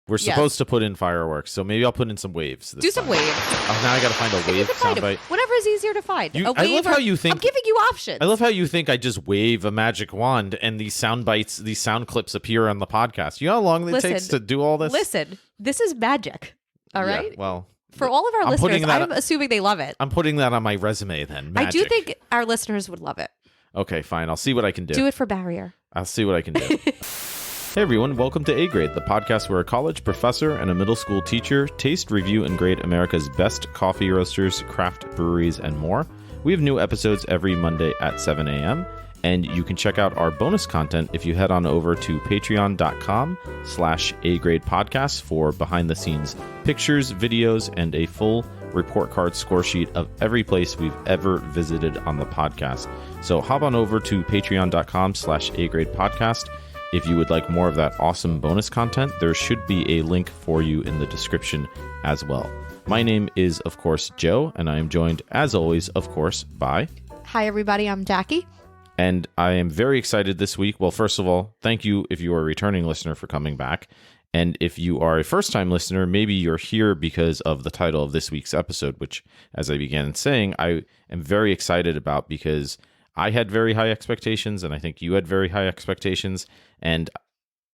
We're supposed to put in fireworks, so maybe I'll put in some waves. Do some waves. Oh, now I got to find a wave soundbite. Whatever is easier to find. A wave I love how you think. I'm giving you options. I love how you think I just wave a magic wand and these sound bites, these sound clips appear on the podcast. You know how long it takes to do all this? Listen, this is magic. All right? Yeah, well, for all of our listeners, I'm assuming they love it. I'm putting that on my resume then. Magic. I do think our listeners would love it. Okay, fine. I'll see what I can do. Do it for Barrier. I'll see what I can do. Hey everyone, welcome to A Grade, the podcast where a college professor and a middle school teacher taste, review, and grade America's best coffee roasters, craft breweries, and more. We have new episodes every Monday at 7 a.m., and you can check out our bonus content if you head on over to patreon.com/agradepodcast for behind-the-scenes pictures, videos, and a full report card score sheet of every place we've ever visited on the podcast. So hop on over to patreon.com/agradepodcast. If you would like more of that awesome bonus content, there should be a link for you in the description as well. My name is, of course, Joe, and I am joined, as always, of course, by... Hi, everybody. I'm Jackie. And I am very excited this week. Well, first of all, thank you if you are a returning listener for coming back. And if you are a first-time listener, maybe you're here because of the title of this week's episode, which, as I began saying, I am very excited about because I had very high expectations, and I think you had very high expectations. And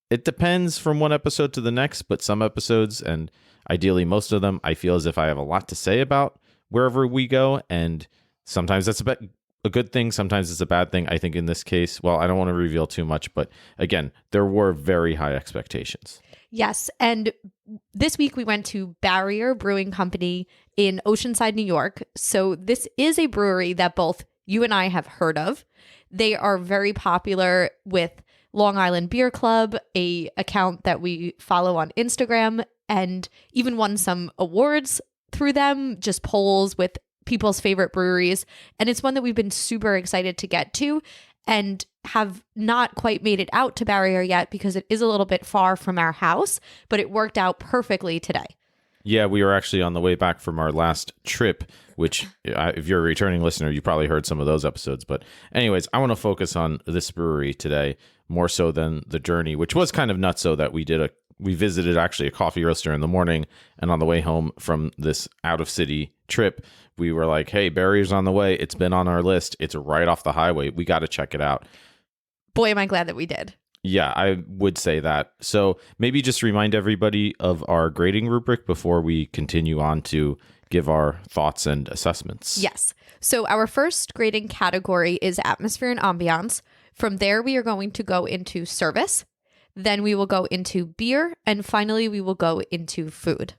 it depends from one episode to the next, but some episodes, and ideally most of them, I feel as if I have a lot to say about wherever we go. And sometimes that's a good thing. Sometimes it's a bad thing. I think in this case, well, I don't want to reveal too much, but again, there were very high expectations. Yes. And this week we went to Barrier Brewing Company in Oceanside, New York. So this is a brewery that both you and I have heard of. They are very popular with Long Island Beer Club, a account that we follow on Instagram, and even won some awards through them, just polls with people's favorite breweries. And it's one that we've been super excited to get to and have not quite made it out to Barrier yet because it is a little bit far from our house, but it worked out perfectly today. Yeah, we were actually on the way back from our last trip, which if you're a returning listener, you probably heard some of those episodes. But anyways, I want to focus on this brewery today more so than the journey, which was kind of nuts. So that we visited actually a coffee roaster in the morning, and on the way home from this out of city trip, we were like, hey, Barrier's on the way. It's been on our list. It's right off the highway. We got to check it out. Boy, am I glad that we did. Yeah, I would say that. So maybe just remind everybody of our grading rubric before we continue on to give our thoughts and assessments. Yes. So our first grading category is atmosphere and ambiance. From there, we are going to go into service. Then we will go into beer. And finally, we will go into food.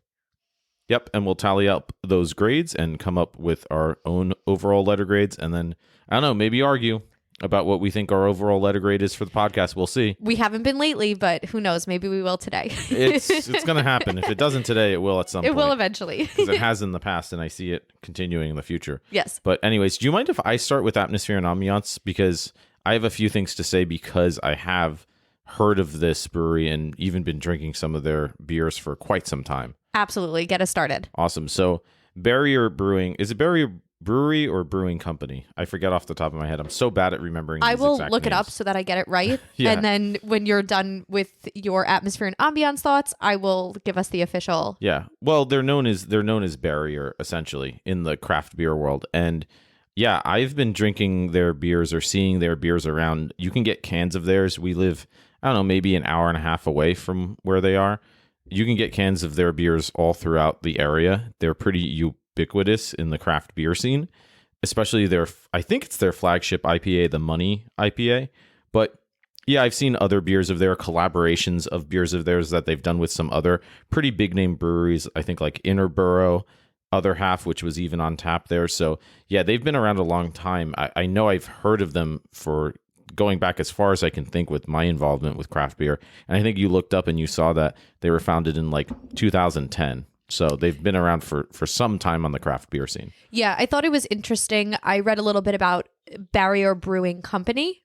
Yep. And we'll tally up those grades and come up with our own overall letter grades. And then, I don't know, maybe argue about what we think our overall letter grade is for the podcast. We'll see. We haven't been lately, but who knows? Maybe we will today. It's going to happen. If it doesn't today, it will at some point. It will eventually. Because it has in the past, and I see it continuing in the future. Yes. But anyways, do you mind if I start with atmosphere and ambiance? Because I have a few things to say because I have heard of this brewery and even been drinking some of their beers for quite some time. Absolutely. Get us started. Awesome. So Barrier Brewing, is it Barrier Brewery or Brewing Company? I forget off the top of my head. I'm so bad at remembering these I will exact look names. it up so that I get it right. Yeah. And then when you're done with your atmosphere and ambiance thoughts, I will give us the official. Yeah. Well, they're known as Barrier essentially in the craft beer world. And yeah, I've been drinking their beers or seeing their beers around. You can get cans of theirs. We live, I don't know, maybe an hour and a half away from where they are. You can get cans of their beers all throughout the area. They're pretty ubiquitous in the craft beer scene, especially I think it's their flagship IPA, the Money IPA. But yeah, I've seen other beers of their collaborations of beers of theirs that they've done with some other pretty big name breweries. I think like Interborough, Other Half, which was even on tap there. So yeah, they've been around a long time. I know I've heard of them for going back as far as I can think with my involvement with craft beer. And I think you looked up and you saw that they were founded in like 2010. So they've been around for some time on the craft beer scene. Yeah, I thought it was interesting. I read a little bit about Barrier Brewing Company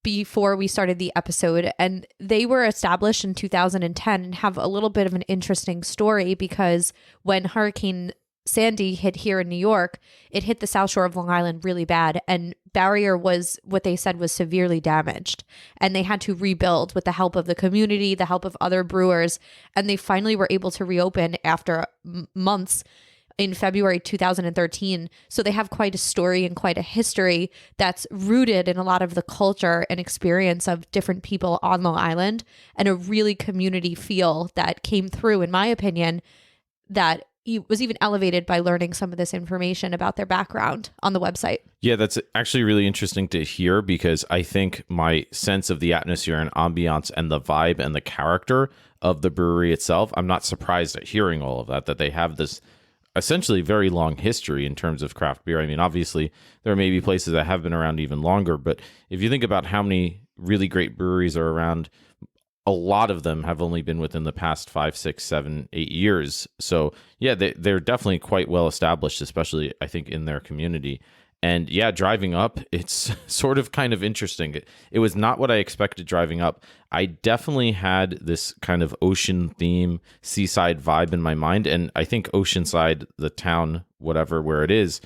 before we started the episode, and they were established in 2010 and have a little bit of an interesting story because when Hurricane Sandy hit here in New York, it hit the South Shore of Long Island really bad. And Barrier was what they said was severely damaged. And they had to rebuild with the help of the community, the help of other brewers. And they finally were able to reopen after months in February 2013. So they have quite a story and quite a history that's rooted in a lot of the culture and experience of different people on Long Island, and a really community feel that came through, in my opinion, that was even elevated by learning some of this information about their background on the website. Yeah, that's actually really interesting to hear, because I think my sense of the atmosphere and ambiance and the vibe and the character of the brewery itself, I'm not surprised at hearing all of that they have this essentially very long history in terms of craft beer. I mean, obviously, there may be places that have been around even longer, but if you think about how many really great breweries are around, a lot of them have only been within the past 5, 6, 7, 8 years. So yeah, they're definitely quite well established, especially I think in their community. And yeah, driving up, it's sort of kind of interesting. It was not what I expected driving up. I definitely had this kind of ocean theme, seaside vibe in my mind. And I think Oceanside, the town, whatever, where it is,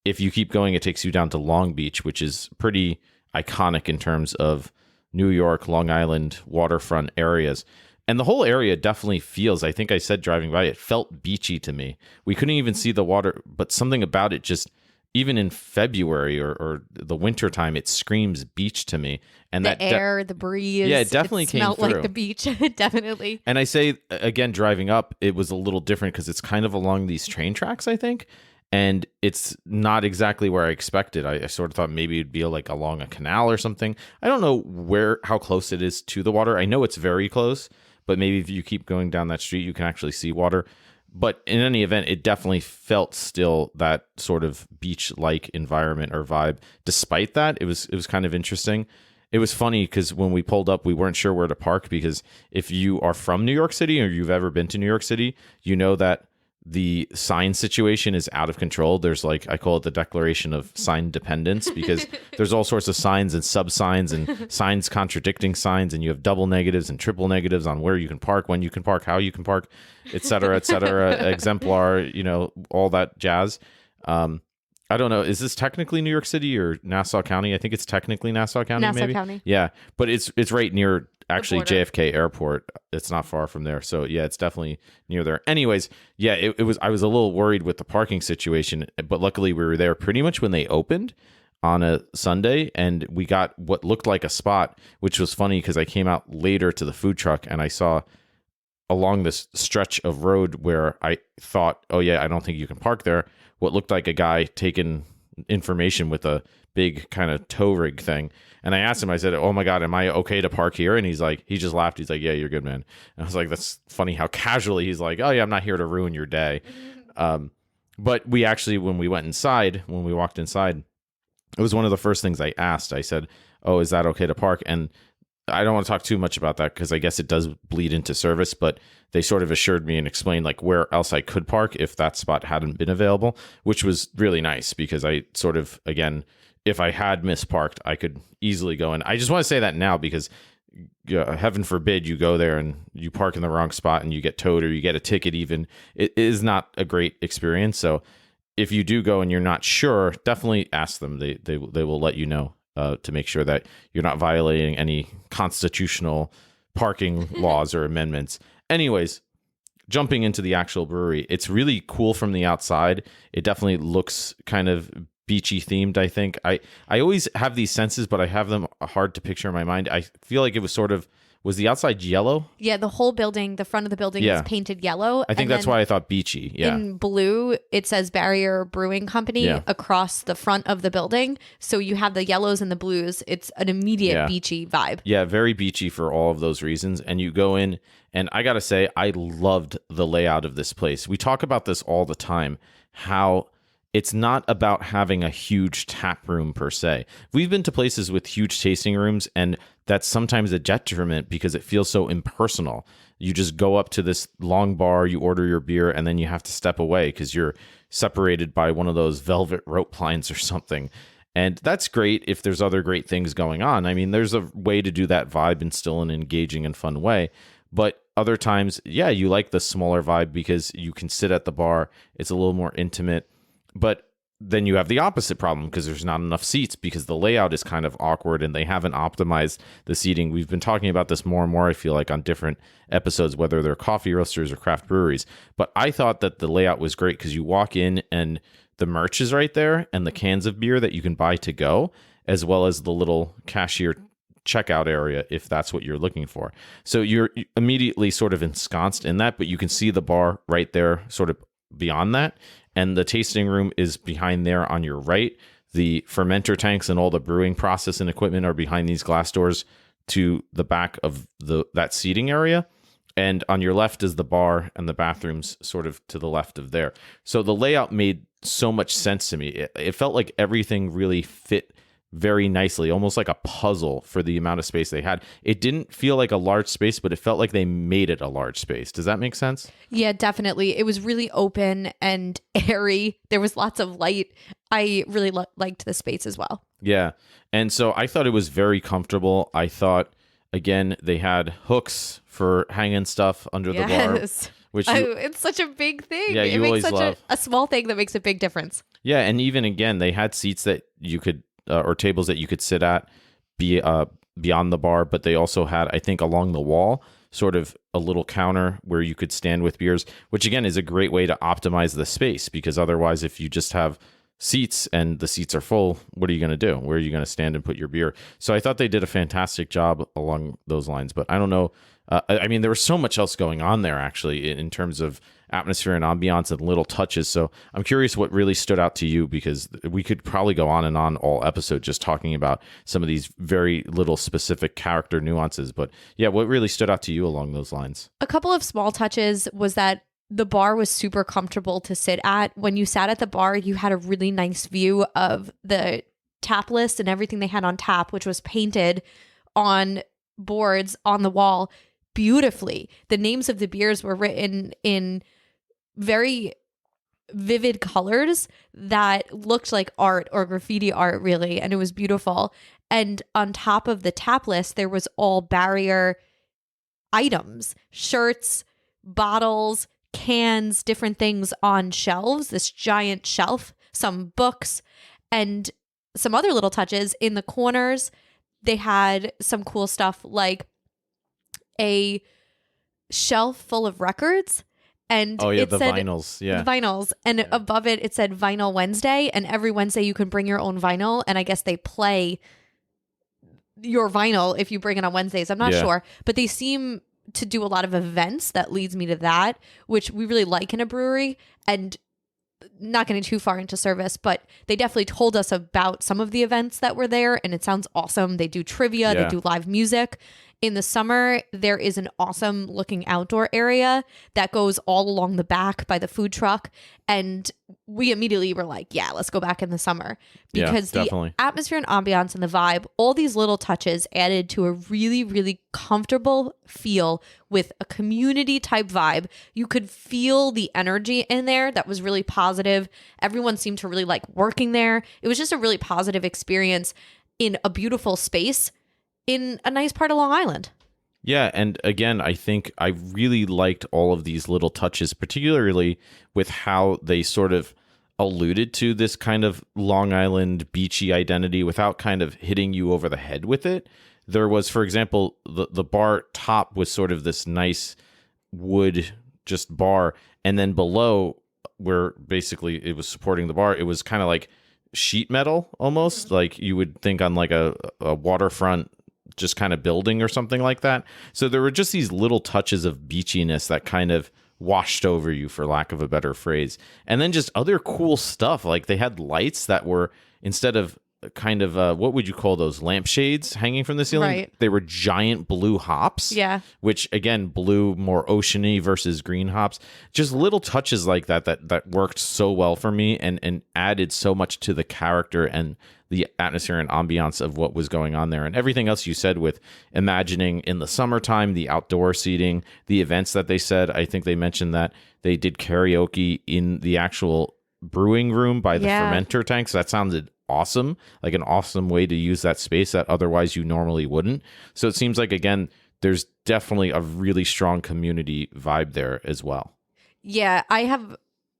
if you keep going, it takes you down to Long Beach, which is pretty iconic in terms of New York, Long Island, waterfront areas. And the whole area definitely feels, I think I said driving by, it felt beachy to me. We couldn't even see the water, but something about it just, even in February or the winter time, it screams beach to me. And the air, the breeze. Yeah, it definitely came through. Smelled like the beach, definitely. And I say, again, driving up, it was a little different because it's kind of along these train tracks, I think. And it's not exactly where I expected. I sort of thought maybe it'd be like along a canal or something. I don't know how close it is to the water. I know it's very close, but maybe if you keep going down that street, you can actually see water. But in any event, it definitely felt still that sort of beach-like environment or vibe. Despite that, it was kind of interesting. It was funny because when we pulled up, we weren't sure where to park, because if you are from New York City or you've ever been to New York City, you know that the sign situation is out of control. There's I call it the declaration of sign dependence, because there's all sorts of signs and sub signs and signs contradicting signs, and you have double negatives and triple negatives on where you can park, when you can park, how you can park, et cetera, exemplar, all that jazz. I don't know. Is this technically New York City or Nassau County? I think it's technically Nassau County. Nassau County. Yeah, but it's right near actually JFK Airport. It's not far from there. So yeah, it's definitely near there. Anyways, yeah, it was. I was a little worried with the parking situation, but luckily we were there pretty much when they opened on a Sunday, and we got what looked like a spot, which was funny because I came out later to the food truck and I saw along this stretch of road where I thought, oh yeah, I don't think you can park there, what looked like a guy taking information with a big kind of tow rig thing. And I asked him, I said, oh my God, am I okay to park here? And he just laughed. He's like, yeah, you're good, man. And I was like, that's funny how casually he's like, oh yeah, I'm not here to ruin your day. But we actually, when we walked inside, it was one of the first things I asked. I said, oh, is that okay to park? And I don't want to talk too much about that because I guess it does bleed into service, but they sort of assured me and explained where else I could park if that spot hadn't been available, which was really nice because I sort of, again, if I had misparked, I could easily go in. I just want to say that now because heaven forbid you go there and you park in the wrong spot and you get towed or you get a ticket even. It is not a great experience. So if you do go and you're not sure, definitely ask them. They will let you know. To make sure that you're not violating any constitutional parking laws or amendments. Anyways, jumping into the actual brewery, it's really cool from the outside. It definitely looks kind of beachy themed, I think. I always have these senses, but I have them hard to picture in my mind. I feel like it was the outside yellow? Yeah, the whole building, the front of the building is painted yellow. I think that's why I thought beachy. Yeah. In blue, it says Barrier Brewing Company across the front of the building. So you have the yellows and the blues. It's an immediate beachy vibe. Yeah, very beachy for all of those reasons. And you go in, and I got to say, I loved the layout of this place. We talk about this all the time, how it's not about having a huge tap room per se. We've been to places with huge tasting rooms, and that's sometimes a detriment because it feels so impersonal. You just go up to this long bar, you order your beer, and then you have to step away because you're separated by one of those velvet rope lines or something. And that's great if there's other great things going on. I mean, there's a way to do that vibe in still an engaging and fun way. But other times, yeah, you like the smaller vibe because you can sit at the bar. It's a little more intimate. But then you have the opposite problem because there's not enough seats because the layout is kind of awkward and they haven't optimized the seating. We've been talking about this more and more, I feel like, on different episodes, whether they're coffee roasters or craft breweries. But I thought that the layout was great because you walk in and the merch is right there and the cans of beer that you can buy to go, as well as the little cashier checkout area if that's what you're looking for. So you're immediately sort of ensconced in that, but you can see the bar right there sort of beyond that. And the tasting room is behind there on your right. The fermenter tanks and all the brewing process and equipment are behind these glass doors to the back of that seating area. And on your left is the bar and the bathrooms sort of to the left of there. So the layout made so much sense to me. It felt like everything really fit very nicely, almost like a puzzle for the amount of space they had. It didn't feel like a large space, but it felt like they made it a large space. Does that make sense? Yeah, definitely. It was really open and airy. There was lots of light. I really liked the space as well. Yeah. And so I thought it was very comfortable. I thought, again, they had hooks for hanging stuff under the bar. Which it's such a big thing. Yeah, you it always makes such love a small thing that makes a big difference. Yeah, and even again, they had seats that you could or tables that you could sit at beyond the bar, but they also had, I think, along the wall, sort of a little counter where you could stand with beers, which again is a great way to optimize the space because otherwise, if you just have seats and the seats are full, what are you going to do? Where are you going to stand and put your beer? So I thought they did a fantastic job along those lines, but I don't know. I mean, there was so much else going on there, actually, in terms of atmosphere and ambiance and little touches. So I'm curious what really stood out to you, because we could probably go on and on all episode just talking about some of these very little specific character nuances. But yeah, what really stood out to you along those lines? A couple of small touches was that the bar was super comfortable to sit at. When you sat at the bar, you had a really nice view of the tap list and everything they had on tap, which was painted on boards on the wall beautifully. The names of the beers were written in very vivid colors that looked like art or graffiti art, really, and it was beautiful. And on top of the tap list, there was all Barrier items, shirts, bottles, cans, different things on shelves, this giant shelf, some books, and some other little touches in the corners. They had some cool stuff like a shelf full of records, and the vinyls. Yeah, the vinyls, and above it said Vinyl Wednesday, and every Wednesday you can bring your own vinyl, and I guess they play your vinyl if you bring it on Wednesdays. I'm not sure, but they seem to do a lot of events that leads me to that, which we really like in a brewery. And not getting too far into service, but they definitely told us about some of the events that were there, and it sounds awesome. They do trivia, they do live music. In the summer, there is an awesome looking outdoor area that goes all along the back by the food truck. And we immediately were like, yeah, let's go back in the summer, because the atmosphere and ambiance and the vibe, all these little touches added to a really, really comfortable feel with a community type vibe. You could feel the energy in there that was really positive. Everyone seemed to really like working there. It was just a really positive experience in a beautiful space in a nice part of Long Island. Yeah, and again, I think I really liked all of these little touches, particularly with how they sort of alluded to this kind of Long Island beachy identity without kind of hitting you over the head with it. There was, for example, the bar top was sort of this nice wood just bar, and then below, where basically it was supporting the bar, it was kind of like sheet metal almost, like you would think on like a waterfront just kind of building or something like that. So there were just these little touches of beachiness that kind of washed over you, for lack of a better phrase. And then just other cool stuff, like they had lights that were, instead of kind of what would you call those, lampshades hanging from the ceiling, right, they were giant blue hops, which again, blue more oceany versus green hops. Just little touches like that worked so well for me and added so much to the character and the atmosphere and ambiance of what was going on there. And everything else you said with imagining in the summertime, the outdoor seating, the events that they said, I think they mentioned that they did karaoke in the actual brewing room by the fermenter tanks. That sounded awesome, like an awesome way to use that space that otherwise you normally wouldn't. So it seems like, again, there's definitely a really strong community vibe there as well. Yeah, I have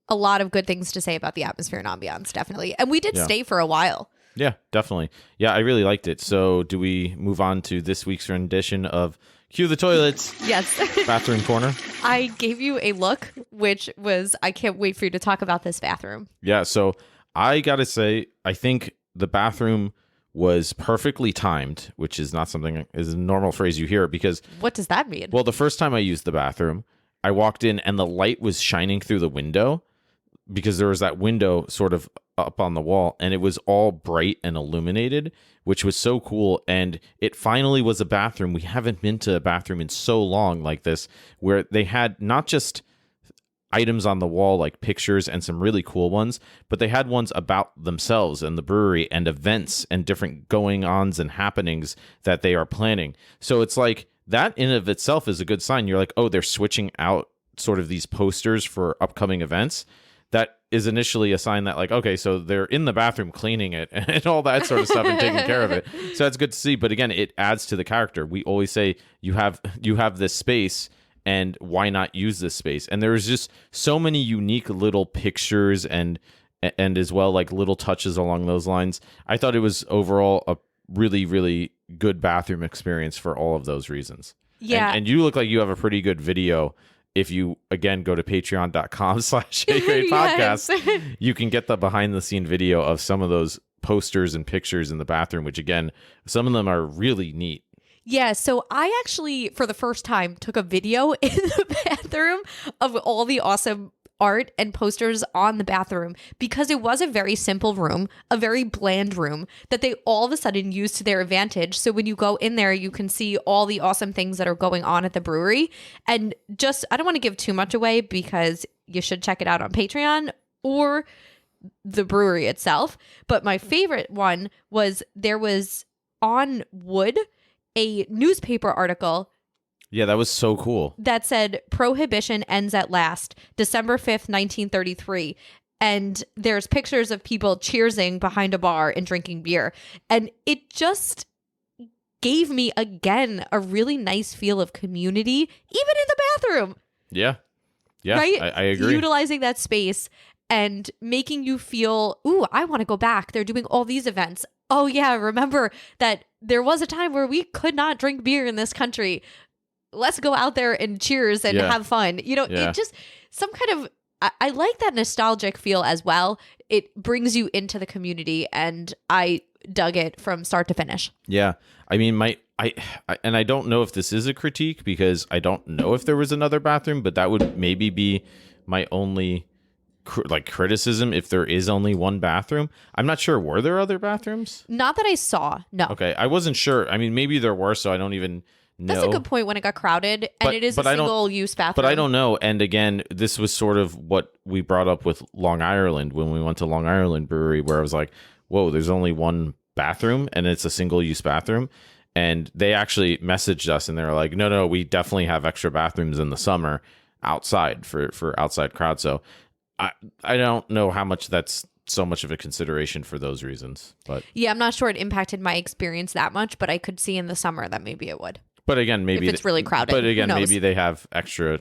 a lot of good things to say about the atmosphere and ambiance, definitely. And we did stay for a while. Yeah, definitely. Yeah, I really liked it. So do we move on to this week's rendition of Cue the Toilets? Yes. Bathroom Corner? I gave you a look, which was, I can't wait for you to talk about this bathroom. Yeah, so I got to say, I think the bathroom was perfectly timed, which is not something, is a normal phrase you hear because... What does that mean? Well, the first time I used the bathroom, I walked in and the light was shining through the window because there was that window sort of up on the wall and it was all bright and illuminated, which was so cool. And it finally was a bathroom. We haven't been to a bathroom in so long like this, where they had not just items on the wall like pictures and some really cool ones, but they had ones about themselves and the brewery and events and different going-ons and happenings that they are planning. So it's like that in of itself is a good sign. You're like, oh, they're switching out sort of these posters for upcoming events. That is initially a sign that like, okay, so they're in the bathroom cleaning it and all that sort of stuff and taking care of it. So that's good to see. But again, it adds to the character. We always say you have this space and why not use this space? And there's just so many unique little pictures and as well like little touches along those lines. I thought it was overall a really, really good bathroom experience for all of those reasons. Yeah. And you look like you have a pretty good video. If you, again, go to patreon.com/podcast, Yes. you can get the behind the scene video of some of those posters and pictures in the bathroom, which again, some of them are really neat. Yeah, so I actually, for the first time, took a video in the bathroom of all the awesome art and posters on the bathroom because it was a very simple room, a very bland room that they all of a sudden used to their advantage. So when you go in there, you can see all the awesome things that are going on at the brewery. And just, I don't want to give too much away because you should check it out on Patreon or the brewery itself. But my favorite one was there was on wood a newspaper article. Yeah, that was so cool. That said, Prohibition ends at last, December 5th, 1933. And there's pictures of people cheersing behind a bar and drinking beer. And it just gave me, again, a really nice feel of community, even in the bathroom. Yeah. Yeah, right? I agree. Utilizing that space and making you feel, ooh, I want to go back. They're doing all these events. Oh, yeah, remember that there was a time where we could not drink beer in this country. Let's go out there and cheers and have fun. You know, it just some kind of, I like that nostalgic feel as well. It brings you into the community and I dug it from start to finish. Yeah. I mean, I don't know if this is a critique because I don't know if there was another bathroom, but that would maybe be my only criticism if there is only one bathroom. I'm not sure. Were there other bathrooms? Not that I saw. No. Okay. I wasn't sure. I mean, maybe there were, so I don't even know. That's a good point when it got crowded and it is a single-use bathroom. But I don't know. And again, this was sort of what we brought up with Long Island when we went to Long Island Brewery, where I was like, whoa, there's only one bathroom and it's a single-use bathroom. And they actually messaged us and they were like, no, we definitely have extra bathrooms in the summer outside for outside crowd. So I don't know how much that's so much of a consideration for those reasons. But yeah, I'm not sure it impacted my experience that much, but I could see in the summer that maybe it would. But again, maybe if it's really crowded. But again, maybe they have extra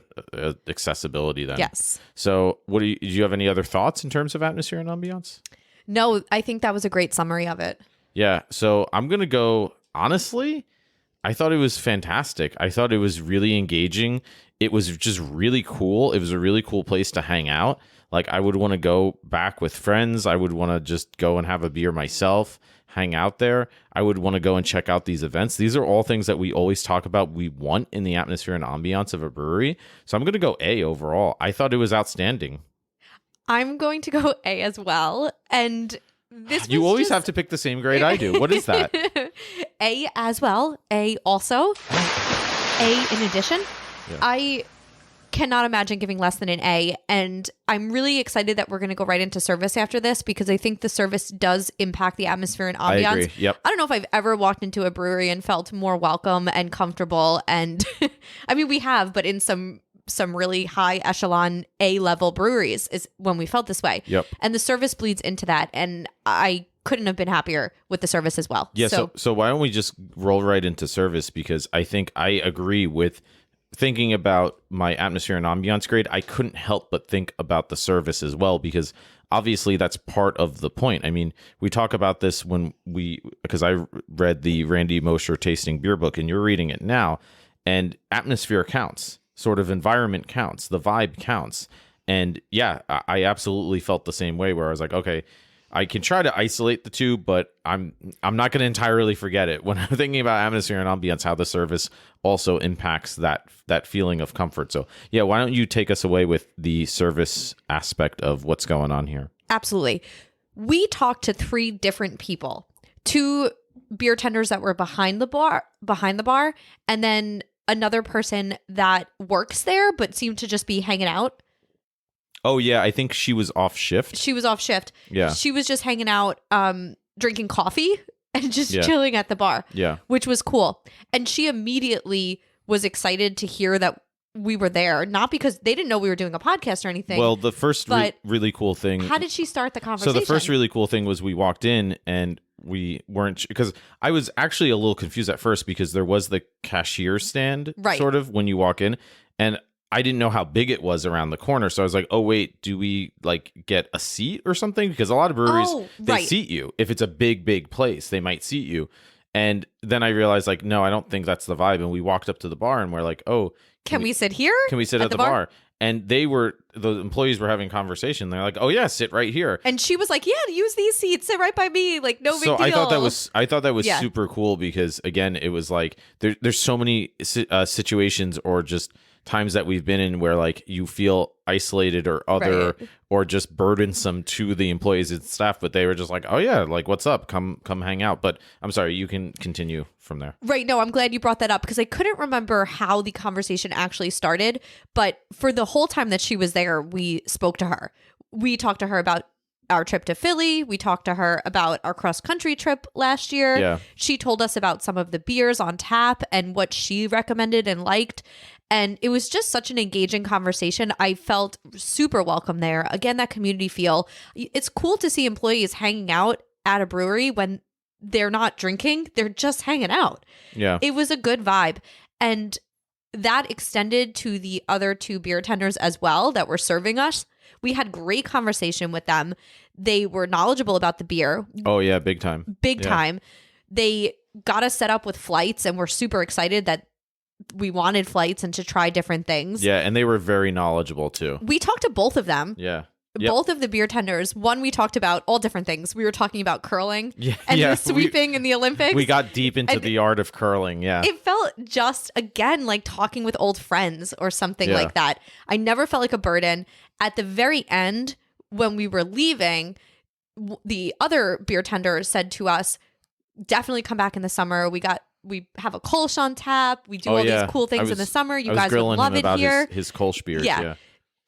accessibility then. Yes. So, do you have any other thoughts in terms of atmosphere and ambiance? No, I think that was a great summary of it. Yeah. So I'm gonna go. Honestly, I thought it was fantastic. I thought it was really engaging. It was just really cool. It was a really cool place to hang out. Like, I would want to go back with friends. I would want to just go and have a beer myself, hang out there. I would want to go and check out these events. These are all things that we always talk about we want in the atmosphere and ambiance of a brewery. So I'm going to go A overall. I thought it was outstanding. I'm going to go A as well. And this you always have to pick the same grade I do. What is that? A as well. A also. A in addition. Yeah. I cannot imagine giving less than an A. And I'm really excited that we're going to go right into service after this because I think the service does impact the atmosphere and ambiance. I agree. Yep. I don't know if I've ever walked into a brewery and felt more welcome and comfortable. And I mean, we have, but in some really high echelon A-level breweries is when we felt this way. Yep. And the service bleeds into that. And I couldn't have been happier with the service as well. Yeah, so why don't we just roll right into service? Because I think I agree with thinking about my atmosphere and ambiance grade. I couldn't help but think about the service as well, because obviously that's part of the point. I mean, we talk about this because I read the Randy Mosher tasting beer book and you're reading it now, and atmosphere counts, sort of environment counts, the vibe counts. And yeah, I absolutely felt the same way, where I was like, okay, I can try to isolate the two, but I'm not going to entirely forget it when I'm thinking about atmosphere and ambience, how the service also impacts that feeling of comfort. So yeah, why don't you take us away with the service aspect of what's going on here? Absolutely. We talked to 3 different people, 2 beer tenders that were behind the bar, and then another person that works there but seemed to just be hanging out. Oh, yeah. I think she was off shift. Yeah. She was just hanging out, drinking coffee and just chilling at the bar. Yeah. Which was cool. And she immediately was excited to hear that we were there. Not because they didn't know we were doing a podcast or anything. Well, the first really cool thing. How did she start the conversation? So the first really cool thing was we walked in and we weren't, because I was actually a little confused at first, because there was the cashier stand sort of when you walk in, and I didn't know how big it was around the corner. So I was like, oh, wait, do we like get a seat or something? Because a lot of breweries, they seat you. If it's a big place, they might seat you. And then I realized, like, no, I don't think that's the vibe. And we walked up to the bar and we're like, oh, can we sit here? Can we sit at the bar? And the employees were having conversation. They're like, oh yeah, sit right here. And she was like, yeah, use these seats, sit right by me. Like, no big deal. So I thought that was super cool, because again, it was like, there's so many situations or just times that we've been in where like you feel isolated or other or just burdensome to the employees and staff, but they were just like, oh yeah, like, what's up, come hang out. But I'm sorry, you can continue from there. Right. No, I'm glad you brought that up, because I couldn't remember how the conversation actually started, but for the whole time that she was there, we spoke to her. We talked to her about our trip to Philly. We talked to her about our cross-country trip last year. Yeah. She told us about some of the beers on tap and what she recommended and liked. And it was just such an engaging conversation. I felt super welcome there. Again, that community feel. It's cool to see employees hanging out at a brewery when they're not drinking. They're just hanging out. Yeah. It was a good vibe. And that extended to the other 2 beer tenders as well that were serving us. We had great conversation with them. They were knowledgeable about the beer. Oh, yeah. Big time. Big time. They got us set up with flights, and we're super excited that we wanted flights and to try different things. Yeah. And they were very knowledgeable too. We talked to both of them. Yeah. Both of the beer tenders. One, we talked about all different things. We were talking about curling and the sweeping in the Olympics. We got deep into the art of curling. Yeah. It felt just, again, like talking with old friends or something like that. I never felt like a burden. At the very end, when we were leaving, the other beer tender said to us, definitely come back in the summer. We have a Kolsch on tap. We do all these cool things in the summer. You guys would love it here. His Kolsch beers. Yeah.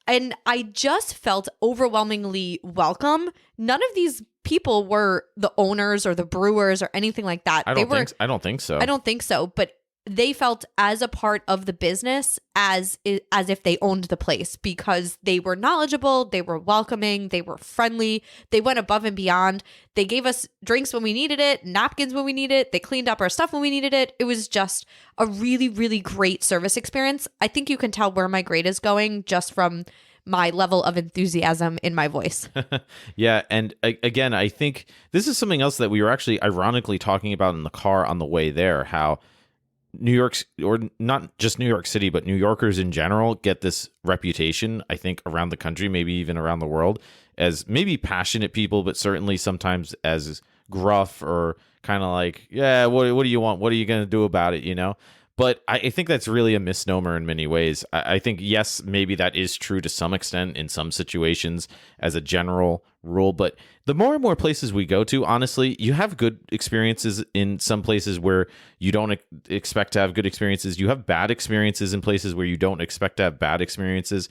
And I just felt overwhelmingly welcome. None of these people were the owners or the brewers or anything like that. I don't think so. I don't think so. But they felt as a part of the business as if they owned the place, because they were knowledgeable, they were welcoming, they were friendly, they went above and beyond. They gave us drinks when we needed it, napkins when we needed it, they cleaned up our stuff when we needed it. It was just a really, really great service experience. I think you can tell where my grade is going just from my level of enthusiasm in my voice. Yeah. And again, I think this is something else that we were actually ironically talking about in the car on the way there, how New York's, or not just New York City, but New Yorkers in general get this reputation, I think, around the country, maybe even around the world, as maybe passionate people, but certainly sometimes as gruff or kind of like, yeah, what do you want? What are you going to do about it? You know? But I think that's really a misnomer in many ways. I think, yes, maybe that is true to some extent in some situations as a general rule. But the more and more places we go to, honestly, you have good experiences in some places where you don't expect to have good experiences. You have bad experiences in places where you don't expect to have bad experiences.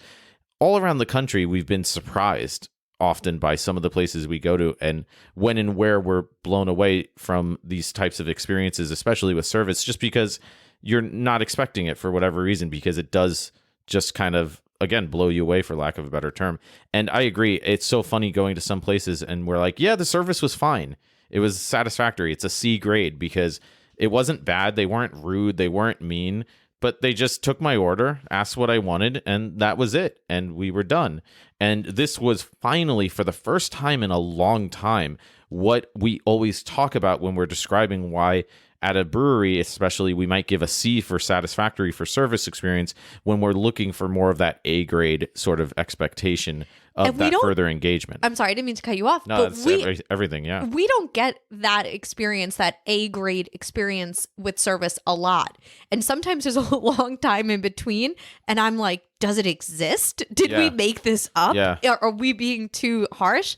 All around the country, we've been surprised often by some of the places we go to, and when and where we're blown away from these types of experiences, especially with service, just because you're not expecting it for whatever reason, because it does just kind of again, blow you away, for lack of a better term. And I agree. It's so funny going to some places and we're like, yeah, the service was fine. It was satisfactory. It's a C grade because it wasn't bad. They weren't rude. They weren't mean, but they just took my order, asked what I wanted, and that was it. And we were done. And this was finally, for the first time in a long time, what we always talk about when we're describing why at a brewery, especially, we might give a C for satisfactory for service experience when we're looking for more of that A grade sort of expectation of that further engagement. I'm sorry, I didn't mean to cut you off. No, but that's everything, yeah. We don't get that experience, that A grade experience with service a lot. And sometimes there's a long time in between. And I'm like, does it exist? Did we make this up? Yeah. Are we being too harsh?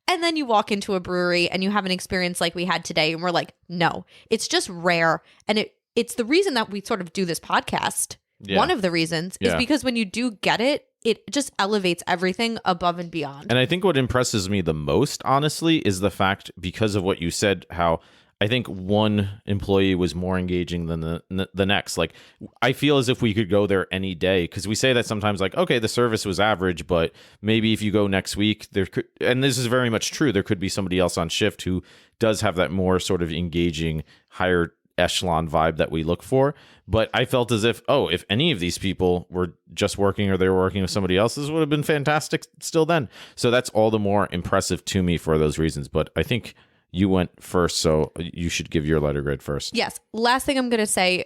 And then you walk into a brewery and you have an experience like we had today. And we're like, no, it's just rare. And it's the reason that we sort of do this podcast. Yeah. One of the reasons is because when you do get it, it just elevates everything above and beyond. And I think what impresses me the most, honestly, is the fact, because of what you said, how I think one employee was more engaging than the next. Like, I feel as if we could go there any day, because we say that sometimes, like, okay, the service was average, but maybe if you go next week, there could, and this is very much true, there could be somebody else on shift who does have that more sort of engaging, higher echelon vibe that we look for. But I felt as if, if any of these people were just working or they were working with somebody else, this would have been fantastic still then. So that's all the more impressive to me for those reasons. But I think you went first, so you should give your letter grade first. Yes. Last thing I'm going to say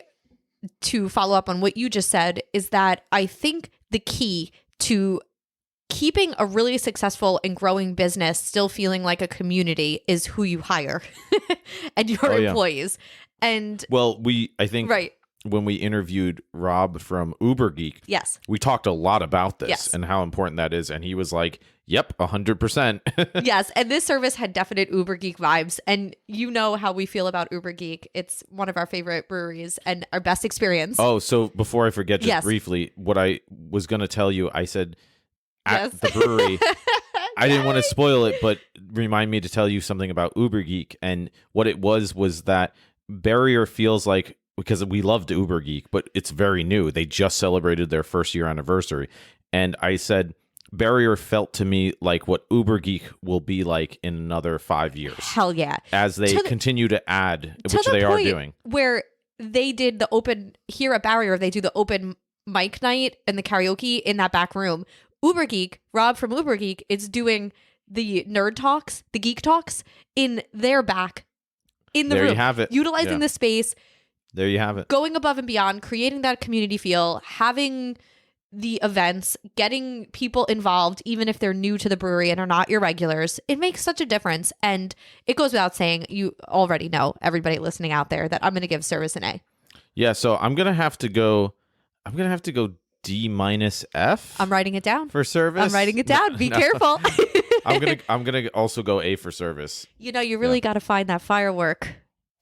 to follow up on what you just said is that I think the key to keeping a really successful and growing business still feeling like a community is who you hire and your employees. And I think when we interviewed Rob from Uber Geek, yes, we talked a lot about this and how important that is. And he was like, yep, 100%. Yes. And this service had definite Uber Geek vibes. And you know how we feel about Uber Geek. It's one of our favorite breweries and our best experience. Oh, so before I forget, just briefly, what I was going to tell you, I said at the brewery, I didn't want to spoil it, but remind me to tell you something about Uber Geek. And what it was that Barrier feels like, because we loved Uber Geek, but it's very new. They just celebrated their first year anniversary. And I said, Barrier felt to me like what Uber Geek will be like in another 5 years. Hell yeah. As they continue to add, which they are doing. Where they did the open, here at Barrier, they do the open mic night and the karaoke in that back room. Uber Geek, Rob from Uber Geek, is doing the nerd talks, the geek talks in their back in the room. There you have it. Utilizing the space. There you have it. Going above and beyond, creating that community feel, having the events, getting people involved, even if they're new to the brewery and are not your regulars. It makes such a difference. And it goes without saying, you already know, everybody listening out there, that I'm going to give service an A. Yeah, so I'm going to have to go D-F. I'm writing it down. For service? I'm writing it down. Be careful. I'm gonna also go A for service. You know, you really got to find that firework.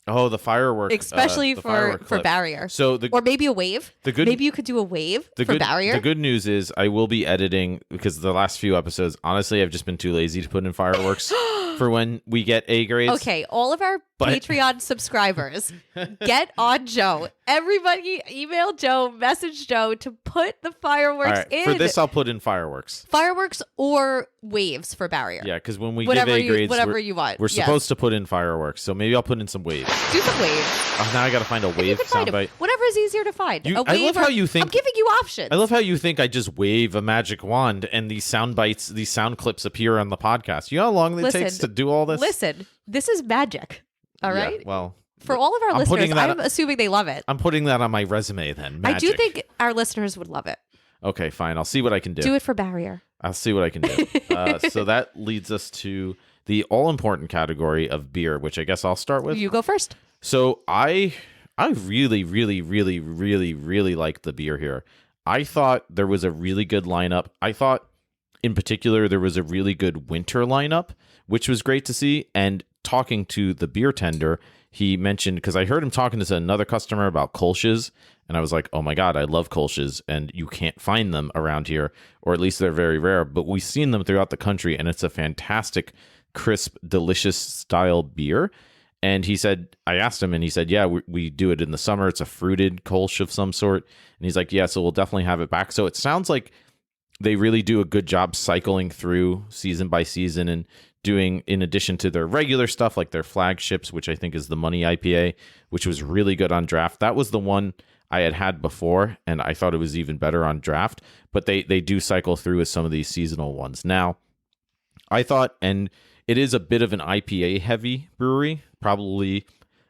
Oh, the firework. Especially for Barrier. So or maybe a wave. Maybe you could do a wave for Barrier. The good news is I will be editing, because the last few episodes, honestly, I've just been too lazy to put in fireworks for when we get A grades. Okay, all of our Patreon subscribers, get on Joe. Everybody email Joe, message Joe to put the fireworks in. For this, I'll put in fireworks. Fireworks or waves for Barrier. Yeah, because when we give A grades, whatever you want. We're supposed to put in fireworks, so maybe I'll put in some waves. Do some waves. Oh, now I got to find a wave soundbite. Whatever is easier to find. I love how you think. I'm giving you options. I love how you think I just wave a magic wand and these sound bites, these sound clips appear on the podcast. You know how long it takes to do all this? Listen, this is magic. All right? Yeah, well, for all of our listeners, I'm assuming they love it. I'm putting that on my resume then. Magic. I do think our listeners would love it. Okay, fine. I'll see what I can do. Do it for Barrier. I'll see what I can do. So that leads us to the all-important category of beer, which I guess I'll start with. You go first. So I really, really, really, really, really like the beer here. I thought there was a really good lineup. I thought, in particular, there was a really good winter lineup, which was great to see. And talking to the beer tender, he mentioned, because I heard him talking to another customer about Kolsch's, and I was like, oh my God, I love Kolsch's, and you can't find them around here, or at least they're very rare, but we've seen them throughout the country, and it's a fantastic, crisp, delicious style beer. And he said, I asked him, and he said, yeah, we do it in the summer. It's a fruited Kolsch of some sort. And he's like, yeah, so we'll definitely have it back. So it sounds like They really do a good job cycling through season by season and doing, in addition to their regular stuff, like their flagships, which I think is the Money IPA, which was really good on draft. That was the one I had before, and I thought it was even better on draft. But they do cycle through with some of these seasonal ones. Now, I thought, and it is a bit of an IPA heavy brewery, probably,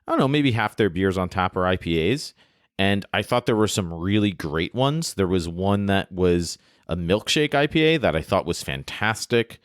I don't know, maybe half their beers on tap are IPAs. And I thought there were some really great ones. There was one that was a milkshake IPA that I thought was fantastic.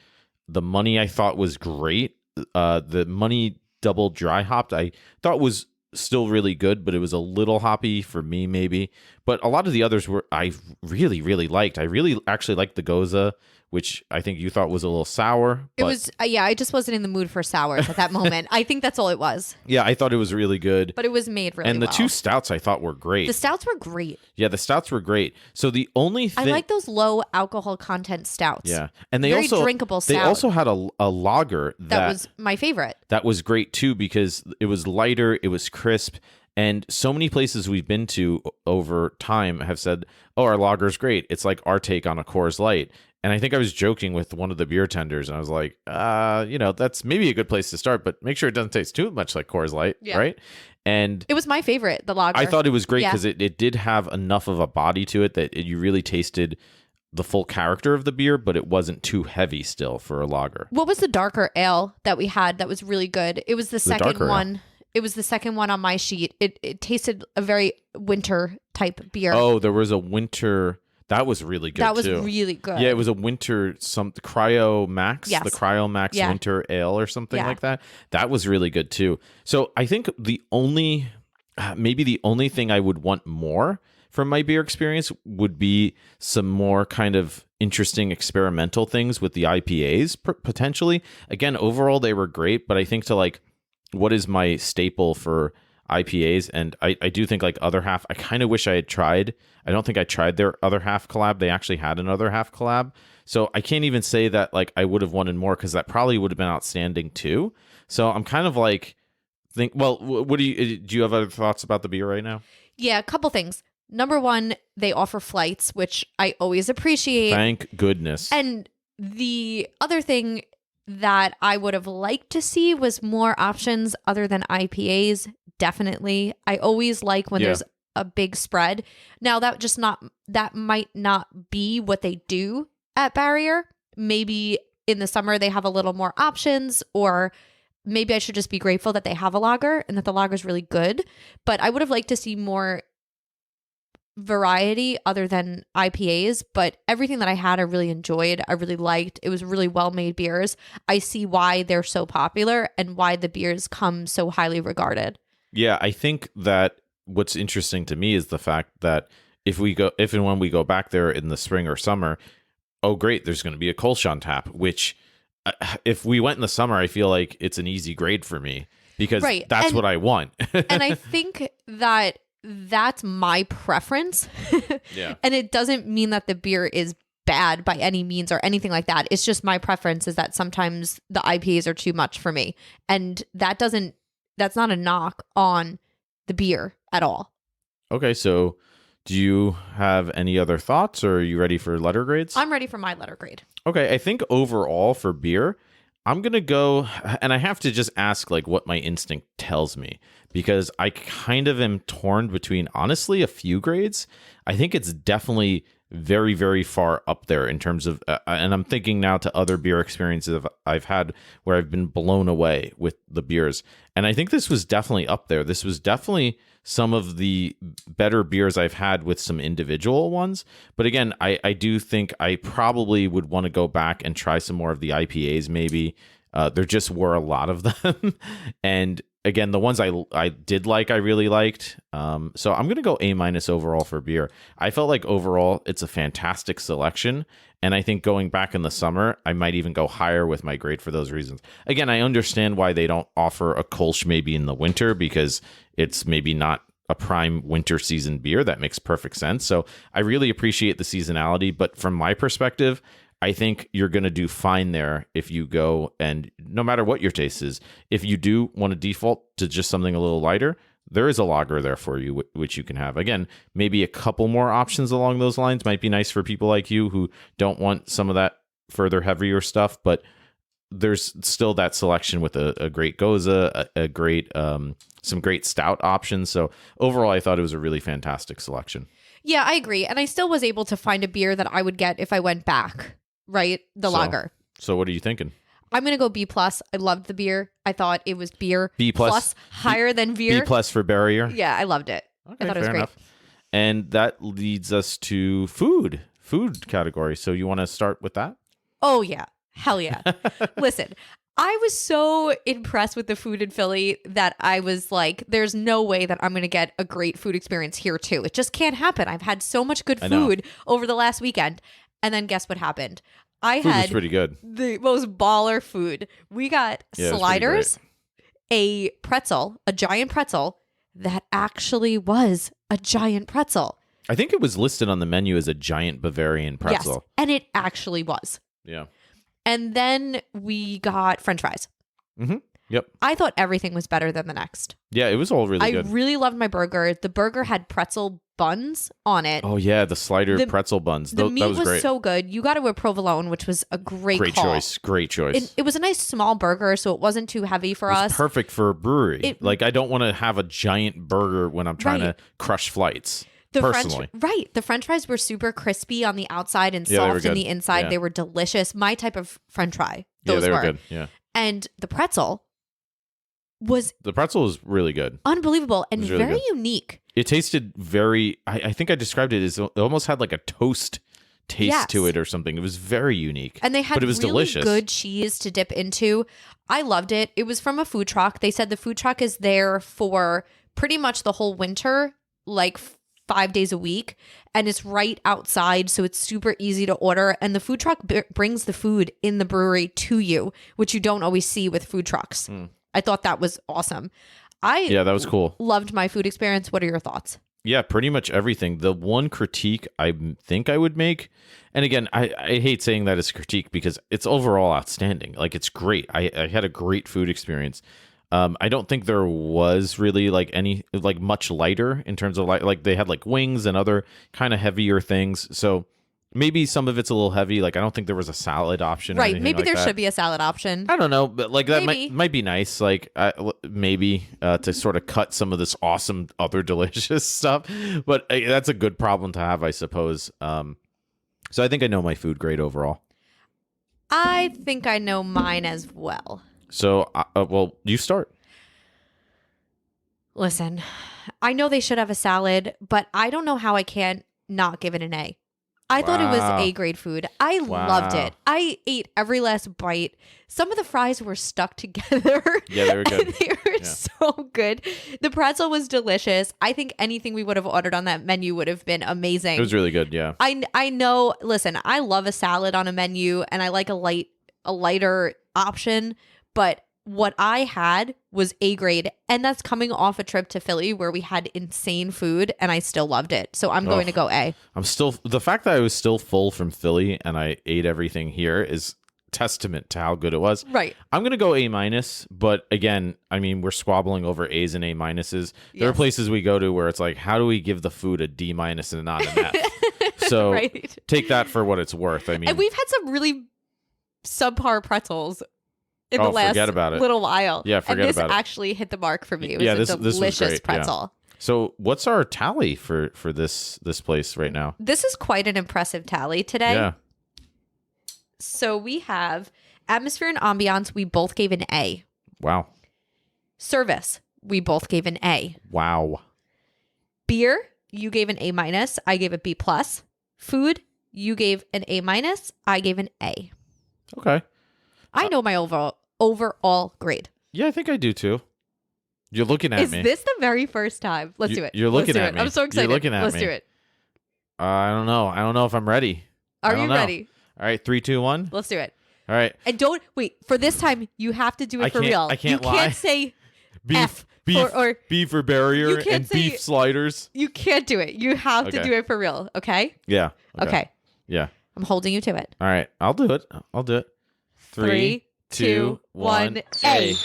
The Money I thought was great. The Money double dry hopped I thought was still really good, but it was a little hoppy for me maybe. But a lot of the others I really, really liked. I really actually liked the Goza, which I think you thought was a little sour. It was, I just wasn't in the mood for sours at that moment. I think that's all it was. Yeah, I thought it was really good. But it was made really well. And the two stouts I thought were great. The stouts were great. Yeah, the stouts were great. So the only thing... I like those low alcohol content stouts. Yeah. And they Very also... drinkable stout. They also had a lager that was my favorite. That was great too, because it was lighter, it was crisp, and so many places we've been to over time have said, oh, our lager's great. It's like our take on a Coors Light. And I think I was joking with one of the beer tenders, and I was like, that's maybe a good place to start, but make sure it doesn't taste too much like Coors Light, right? And it was my favorite, the lager. I thought it was great because it did have enough of a body to it that you really tasted the full character of the beer, but it wasn't too heavy still for a lager. What was the darker ale that we had that was really good? It was the second one. Ale. It was the second one on my sheet. It tasted a very winter type beer. Oh, there was a winter... That was really good, That was too. really good. Yeah, it was a winter, the Cryo Max, yes. the Cryo Max Winter Ale or something like that. That was really good, too. So I think maybe the only thing I would want more from my beer experience would be some more kind of interesting experimental things with the IPAs, potentially. Again, overall, they were great, but I think to like, what is my staple for IPAs, and I do think like Other Half, I kind of wish I had tried. I don't think I tried their Other Half collab. They actually had an Other Half collab, so I can't even say that like I would have wanted more, because that probably would have been outstanding too. So I'm kind of like what do you have other thoughts about the beer right now? Yeah, a couple things. Number one, they offer flights, which I always appreciate. Thank goodness. And the other thing that I would have liked to see was more options other than IPAs. Definitely. I always like when there's a big spread. Now that might not be what they do at Barrier. Maybe in the summer they have a little more options, or maybe I should just be grateful that they have a lager and that the lager is really good. But I would have liked to see more variety other than IPAs, but everything that I had I really enjoyed. I really liked. It was really well-made beers. I see why they're so popular and why the beers come so highly regarded. Yeah, I think that what's interesting to me is the fact that if and when we go back there in the spring or summer, oh great, there's going to be a Kolsch on tap, which if we went in the summer, I feel like it's an easy grade for me, because that's what I want. And I think that that's my preference. Yeah. And it doesn't mean that the beer is bad by any means or anything like that. It's just my preference is that sometimes the IPAs are too much for me. And that's not a knock on the beer at all. Okay, so do you have any other thoughts, or are you ready for letter grades? I'm ready for my letter grade. Okay, I think overall for beer, I'm going to go, and I have to just ask like what my instinct tells me, because I kind of am torn between, honestly, a few grades. I think it's definitely very, very far up there in terms of, and I'm thinking now to other beer experiences I've had where I've been blown away with the beers. And I think this was definitely up there. This was definitely some of the better beers I've had with some individual ones. But again, I do think I probably would want to go back and try some more of the IPAs maybe. There just were a lot of them. And again, the ones I did like, I really liked. So I'm going to go A- overall for beer. I felt like overall it's a fantastic selection. And I think going back in the summer, I might even go higher with my grade for those reasons. Again, I understand why they don't offer a Kolsch maybe in the winter, because it's maybe not a prime winter season beer. That makes perfect sense. So I really appreciate the seasonality. But from my perspective, I think you're going to do fine there if you go, and no matter what your taste is, if you do want to default to just something a little lighter, there is a lager there for you, which you can have. Again, maybe a couple more options along those lines might be nice for people like you who don't want some of that further heavier stuff, but there's still that selection with a great Goza, a great some great stout options. So overall, I thought it was a really fantastic selection. Yeah, I agree. And I still was able to find a beer that I would get if I went back, right? The lager. So what are you thinking? I'm going to go B+. I loved the beer. I thought it was beer. B+. Higher than beer. B+ for Barrier. Yeah, I loved it. Okay, I thought it was great. Enough. And that leads us to food category. So you want to start with that? Oh, yeah. Hell yeah. Listen, I was so impressed with the food in Philly that I was like, there's no way that I'm going to get a great food experience here too. It just can't happen. I've had so much good food over the last weekend. And then guess what happened? Food was pretty good. The most baller food. We got sliders, a pretzel, a giant pretzel that actually was a giant pretzel. I think it was listed on the menu as a giant Bavarian pretzel. Yes, and it actually was. Yeah. And then we got French fries. Mm-hmm. Yep. I thought everything was better than the next. Yeah, it was all really good. I really loved my burger. The burger had pretzel buns on it. Oh, yeah, the slider pretzel buns. The meat that was great. So good. You got it with provolone, which was a great call. Great choice. It was a nice small burger, so it wasn't too heavy for us. Perfect for a brewery. I don't want to have a giant burger when I'm trying to crush flights. Personally. The French fries were super crispy on the outside and soft on the inside. Yeah. They were delicious. My type of French fry. They were good. Yeah. And the pretzel was really good. Unbelievable and really very good. Unique. It tasted very, I think I described it as it almost had like a toast taste to it or something. It was very unique. And they had but it was really delicious. Good cheese to dip into. I loved it. It was from a food truck. They said the food truck is there for pretty much the whole winter, like 5 days a week, and it's right outside, so it's super easy to order. And the food truck brings the food in the brewery to you, which you don't always see with food trucks. I thought that was awesome. That was cool. Loved my food experience. What are your thoughts? Yeah, pretty much everything. The one critique I think I would make, and again, I hate saying that as a critique because it's overall outstanding. Like, it's great. I had a great food experience. I don't think there was really like any like much lighter in terms of like they had like wings and other kind of heavier things. So maybe some of it's a little heavy. Like, I don't think there was a salad option. Right. Maybe there should be a salad option. I don't know, but like that might be nice. Like maybe to sort of cut some of this awesome other delicious stuff. But that's a good problem to have, I suppose. So I think I know my food grade overall. I think I know mine as well. So, well, you start. Listen, I know they should have a salad, but I don't know how I can't not give it an A. I thought it was A-grade food. I loved it. I ate every last bite. Some of the fries were stuck together. Yeah, they were good. They were so good. The pretzel was delicious. I think anything we would have ordered on that menu would have been amazing. It was really good, yeah. I know, listen, I love a salad on a menu, and I like a lighter option, but what I had was A-grade, and that's coming off a trip to Philly where we had insane food, and I still loved it. So I'm going to go A. The fact that I was still full from Philly and I ate everything here is testament to how good it was. Right. I'm going to go A-, but again, I mean, we're squabbling over A's and A-. There are places we go to where it's like, how do we give the food a D- and not an F? So take that for what it's worth. I mean, and we've had some really subpar pretzels in the last little while. Yeah, forget about it. And this actually hit the mark for me. It was a delicious pretzel. Yeah. So what's our tally for this place right now? This is quite an impressive tally today. Yeah. So we have Atmosphere and Ambiance. We both gave an A. Wow. Service. We both gave an A. Wow. Beer. You gave an A-. I gave a B+. Food. You gave an A-. I gave an A. Okay. I know my overall grade. Yeah, I think I do too. You're looking at me. Is this the very first time? Let's do it. You're looking at me. I'm so excited. You're looking at me. Let's do it. I don't know. I don't know if I'm ready. Are you ready? All right, 3, 2, 1. Let's do it. All right. And don't wait for this time. You have to do it for real. I can't lie. You can't say beef, or beef for Barrier and beef sliders. You can't do it. You have to do it for real. Okay. Yeah. Okay. Yeah. I'm holding you to it. All right. I'll do it. 3, 2, 1. A.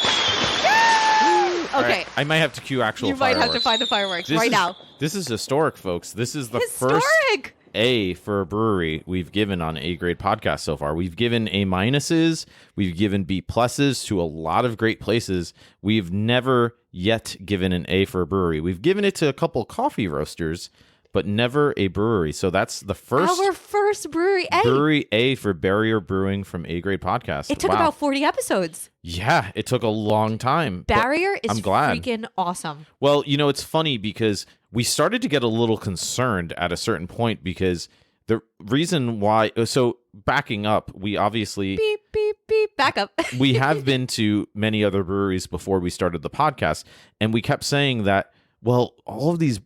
Okay. I might have to cue actual You might fireworks. have to find the fireworks This right is- now. This is historic, folks. This is the Historic! first A for a brewery we've given on A grade podcast so far. We've given A minuses, we've given B pluses to a lot of great places. We've never yet given an A for a brewery. We've given it to a couple coffee roasters, but never a brewery. So that's the first Our first brewery A. brewery A for Barrier Brewing from A grade podcast. It took Wow. about 40 episodes. Yeah, it took a long time. but Barrier is I'm glad. freaking awesome. Well, it's funny because we started to get a little concerned at a certain point because the reason why, so backing up, we obviously, Beep, beep, beep. Back up. we have been to many other breweries before we started the podcast, and we kept saying that, well, all of these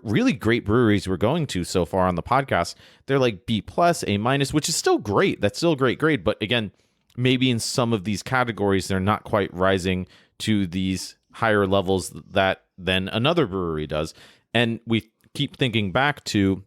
really great breweries we're going to so far on the podcast, they're like B plus, A minus, which is still great. That's still a great grade. But again, maybe in some of these categories, they're not quite rising to these higher levels than another brewery does. And we keep thinking back to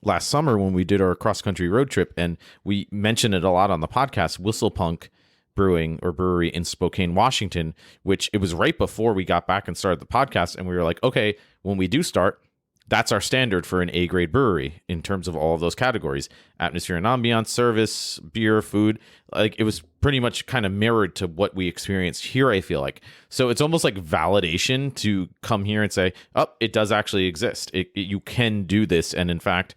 last summer when we did our cross-country road trip, and we mentioned it a lot on the podcast, Whistlepunk Brewing or Brewery in Spokane, Washington, which it was right before we got back and started the podcast. And we were like, okay, when we do start, that's our standard for an A-grade brewery in terms of all of those categories: atmosphere and ambiance, service, beer, food. Like, it was pretty much kind of mirrored to what we experienced here, I feel like. So it's almost like validation to come here and say, oh, it does actually exist. You can do this. And in fact,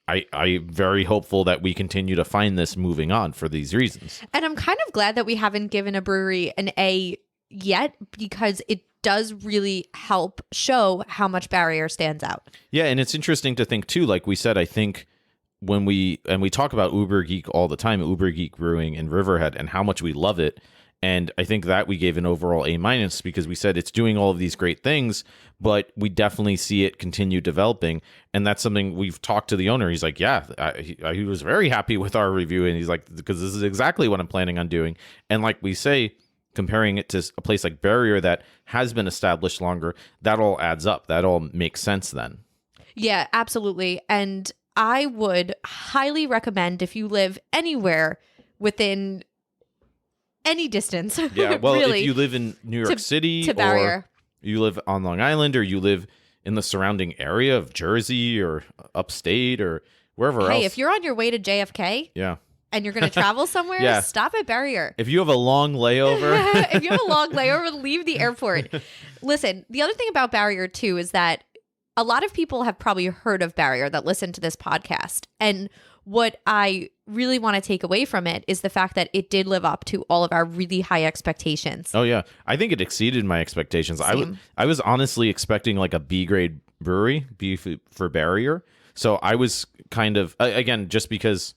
I'm very hopeful that we continue to find this moving on for these reasons. And I'm kind of glad that we haven't given a brewery an A yet, because it does really help show how much Barrier stands out. Yeah, and it's interesting to think too, like we said, I think when we talk about Uber Geek all the time, Uber Geek Brewing in Riverhead, and how much we love it. And I think that we gave an overall A minus because we said it's doing all of these great things, but we definitely see it continue developing. And that's something we've talked to the owner. He's like, yeah, he was very happy with our review. And he's like, because this is exactly what I'm planning on doing. And like we say, comparing it to a place like Barrier that has been established longer, that all adds up. That all makes sense then. Yeah, absolutely. And I would highly recommend, if you live anywhere within any distance. Yeah, well, really, if you live in New York City, to Barrier, or you live on Long Island, or you live in the surrounding area of Jersey or upstate or wherever else. hey, if you're on your way to JFK Yeah. and you're going to travel somewhere, Yeah. stop at Barrier. If you have a long layover. If you have a long layover, leave the airport. Listen, the other thing about Barrier too is that a lot of people have probably heard of Barrier that listen to this podcast. And what I really want to take away from it is the fact that it did live up to all of our really high expectations. Oh, yeah. I think it exceeded my expectations. Same. I was honestly expecting like a B grade brewery, B for Barrier. So I was kind of, again, just because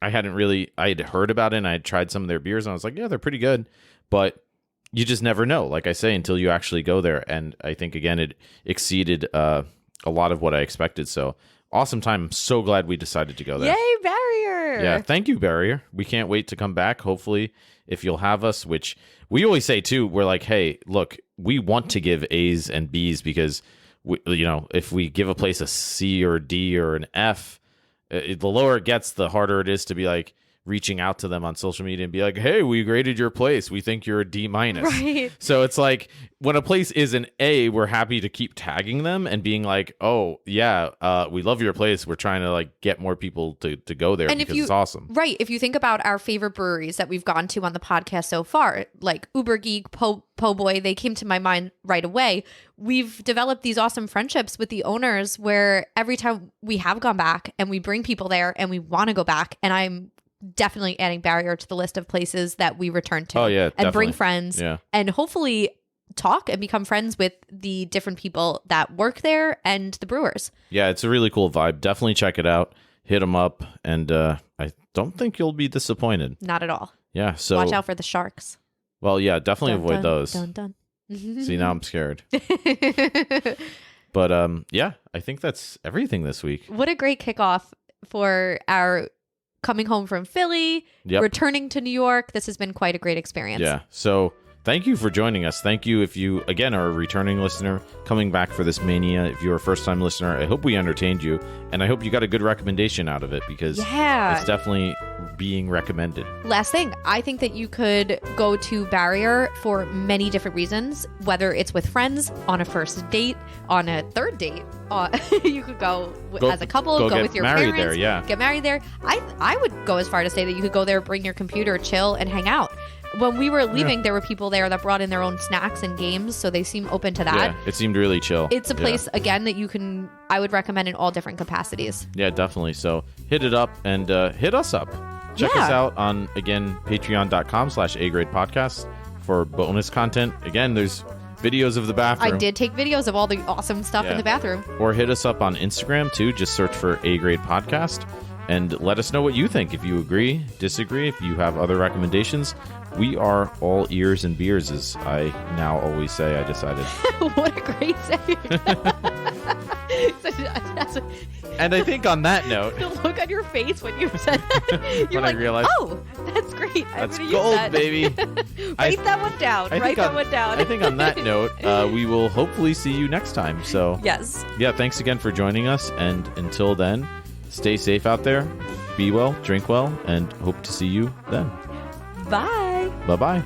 I had heard about it and I had tried some of their beers and I was like, yeah, they're pretty good. But you just never know, like I say, until you actually go there. And I think, again, it exceeded a lot of what I expected. So awesome time. I'm so glad we decided to go there. Yay, Barrier! Yeah, thank you, Barrier. We can't wait to come back, hopefully, if you'll have us, which we always say, too. We're like, hey, look, we want to give A's and B's because, if we give a place a C or a D or an F, the lower it gets, the harder it is to be like reaching out to them on social media and be like, hey, we graded your place. We think you're a D minus. Right. So it's like when a place is an A, we're happy to keep tagging them and being like, oh, yeah, we love your place. We're trying to like get more people to go there And because it's awesome. Right. If you think about our favorite breweries that we've gone to on the podcast so far, like Uber Geek, Po Boy, they came to my mind right away. We've developed these awesome friendships with the owners where every time we have gone back and we bring people there and we want to go back, and I'm definitely adding Barrier to the list of places that we return to. Oh, yeah, and definitely. bring friends. Yeah. And hopefully talk and become friends with the different people that work there and the brewers. Yeah, it's a really cool vibe. Definitely check it out. Hit them up. And I don't think you'll be disappointed. Not at all. Yeah. So Watch out for the sharks. Well, yeah, definitely Dun, avoid dun, those. Dun, dun. See, now I'm scared. But yeah, I think that's everything this week. What a great kickoff for our coming home from Philly, Yep. returning to New York. This has been quite a great experience. Yeah. So thank you for joining us. Thank you if you, again, are a returning listener coming back for this mania. If you're a first-time listener, I hope we entertained you, and I hope you got a good recommendation out of it, because it's definitely being recommended. Last thing, I think that you could go to Barrier for many different reasons, whether it's with friends, on a first date, on a third date. You could go as a couple, go with your parents. There, yeah. Get married there. I would go as far to say that you could go there, bring your computer, chill, and hang out. When we were leaving, there were people there that brought in their own snacks and games, so they seem open to that. Yeah, it seemed really chill. It's a place, again, that I would recommend in all different capacities. Yeah, definitely. So hit it up and hit us up. Check us out on, again, patreon.com/agradepodcast for bonus content. Again, there's videos of the bathroom. I did take videos of all the awesome stuff in the bathroom. Or hit us up on Instagram, too. Just search for A Grade Podcast. And let us know what you think. If you agree, disagree, if you have other recommendations. We are all ears and beers, as I now always say. I decided. What a great saying. And I think on that note, the look on your face when you said that, you're when I realized, oh, that's great. That's gold, that. baby. Write that one down. Write that one down. I think on that note, we will hopefully see you next time. So yes. Yeah, thanks again for joining us. And until then, stay safe out there. Be well, drink well, and hope to see you then. Bye. Bye-bye.